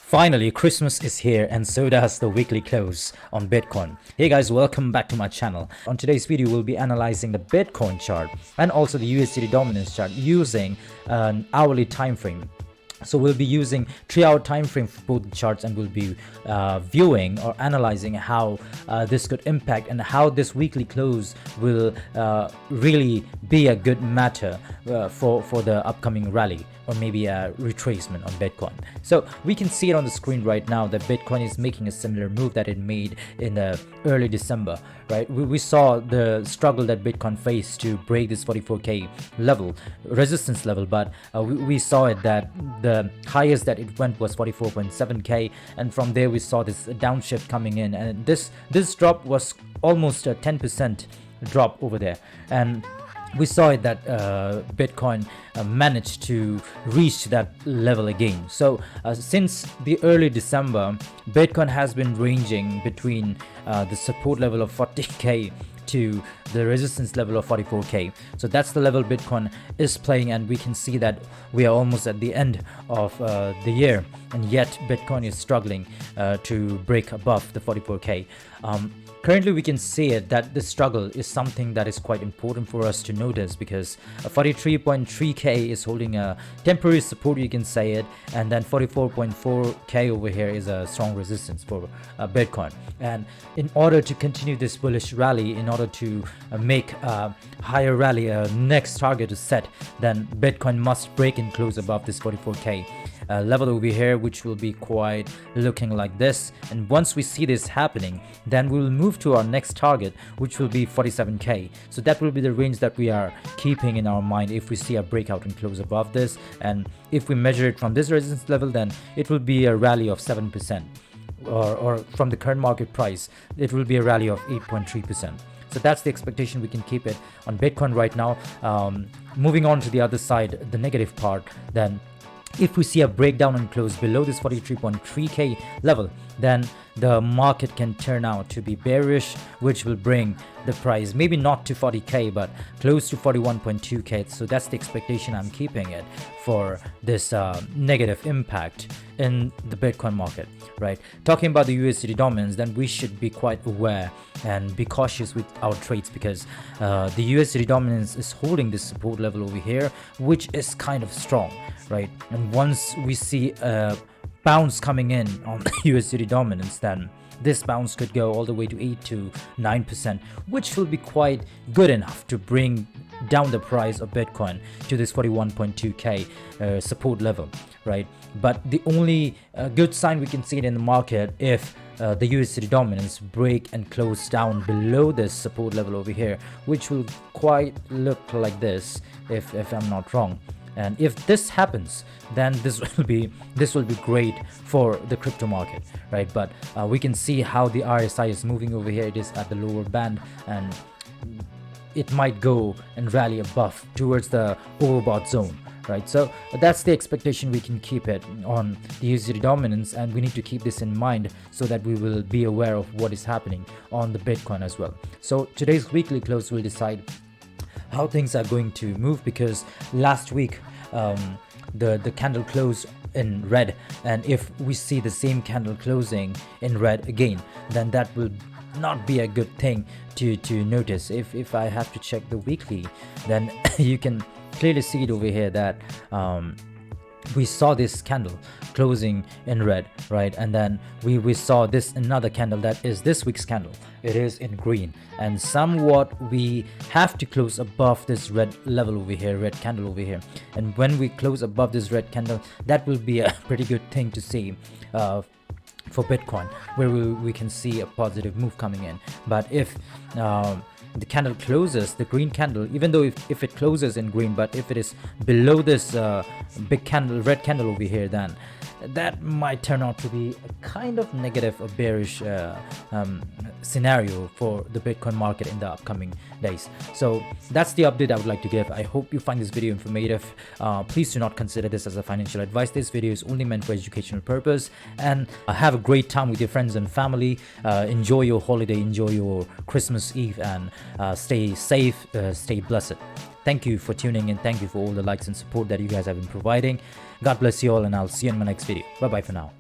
Finally, Christmas is here and so does the weekly close on Bitcoin. Hey guys, welcome back to my channel. On today's video, we'll be analyzing the Bitcoin chart and also the USDT Dominance chart using an hourly time frame. So we'll be using 3-hour time frame for both charts, and we'll be viewing or analyzing how this could impact and how this weekly close will really be a good matter for the upcoming rally or maybe a retracement on Bitcoin. So we can see it on the screen right now that Bitcoin is making a similar move that it made in the early December, right? We saw the struggle that Bitcoin faced to break this 44k level, resistance level, but we saw it that the highest that it went was 44.7k, and from there we saw this downshift coming in, and this drop was almost a 10% drop over there, and we saw it that Bitcoin managed to reach that level again. So since the early December, Bitcoin has been ranging between the support level of 40k to the resistance level of 44k. So that's the level Bitcoin is playing, and we can see that we are almost at the end of the year, and yet Bitcoin is struggling to break above the 44k. Currently we can see it that the struggle is something that is quite important for us to notice, because 43.3k is holding a temporary support, you can say it, and then 44.4k over here is a strong resistance for Bitcoin. And in order to continue this bullish rally, in order to make a higher rally, next target to set, then Bitcoin must break and close above this 44k level over here, which will be quite looking like this. And once we see this happening, then we will move to our next target, which will be 47k. So that will be the range that we are keeping in our mind if we see a breakout and close above this. And if we measure it from this resistance level, then it will be a rally of 7%, or from the current market price, it will be a rally of 8.3%. So that's the expectation we can keep it on Bitcoin right now. Moving on to the other side, the negative part, then if we see a breakdown and close below this 43.3k level, then the market can turn out to be bearish, which will bring the price maybe not to 40k but close to 41.2k. So that's the expectation I'm keeping it for this negative impact in the Bitcoin market, right? Talking about the USDT dominance, then we should be quite aware and be cautious with our trades, because the USDT dominance is holding this support level over here, which is kind of strong, right? And once we see a bounce coming in on USDT dominance, then this bounce could go all the way to 8 to 9%, which will be quite good enough to bring down the price of Bitcoin to this 41.2k support level, right? But the only good sign we can see it in the market, if the USDT dominance break and close down below this support level over here, which will quite look like this if I'm not wrong. And if this happens, then this will be great for the crypto market, right? But we can see how the RSI is moving over here. It is at the lower band, and it might go and rally above towards the overbought zone, right? So that's the expectation we can keep it on the USDT dominance, and we need to keep this in mind so that we will be aware of what is happening on the Bitcoin as well. So today's weekly close will decide how things are going to move, because last week the candle closed in red, and if we see the same candle closing in red again, then that will not be a good thing to notice. If I have to check the weekly, then you can clearly see it over here that we saw this candle closing in red, right? And then we saw this another candle that is this week's candle. It is in green, and somewhat we have to close above this red level over here, red candle over here. And when we close above this red candle, that will be a pretty good thing to see for Bitcoin, where we can see a positive move coming in. But if the candle closes, the green candle, even though if it closes in green, but if it is below this big candle, red candle over here, then that might turn out to be a kind of negative or bearish scenario for the Bitcoin market in the upcoming days. So that's the update I would like to give. I hope you find this video informative. Please do not consider this as a financial advice. This video is only meant for educational purpose, and have a great time with your friends and family. Enjoy your holiday, enjoy your Christmas Eve, and stay safe, stay blessed. Thank you for tuning in. Thank you for all the likes and support that you guys have been providing. God bless you all, and I'll see you in my next video. Bye bye for now.